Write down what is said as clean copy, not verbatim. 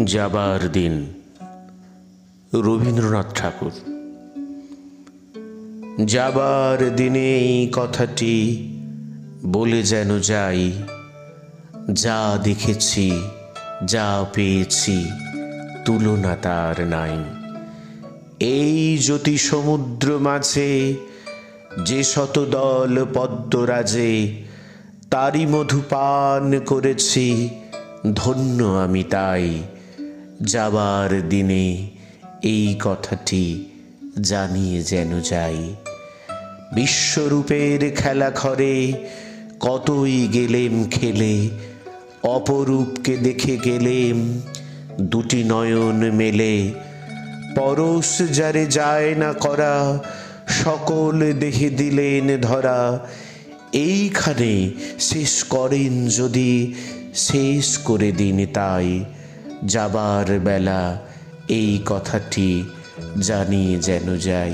যাবার দিন, রবীন্দ্রনাথ ঠাকুর। যাবার দিনে এই কথাটি বলে যেন যাই, যা দেখেছি যা পেয়েছি তুলনা তার নাই। এই জ্যোতি সমুদ্র মাঝে যে শতদল পদ্মরাজে, তারই মধু পান করেছি, ধন্য আমি তাই। যাবার দিনে এই কথাটি জানিয়ে যেন যাই। বিশ্বরূপের খেলা ঘরে কতই গেলেম খেলে, অপরূপকে দেখে গেলেম দুটি নয়ন মেলে। পরশ যারে যায় না করা, সকল দেহে দিলেন ধরা। এইখানে শেষ করেন যদি, শেষ করে দিন তাই। যাবার বেলা এই কথাটি জানিয়ে যেন যাই।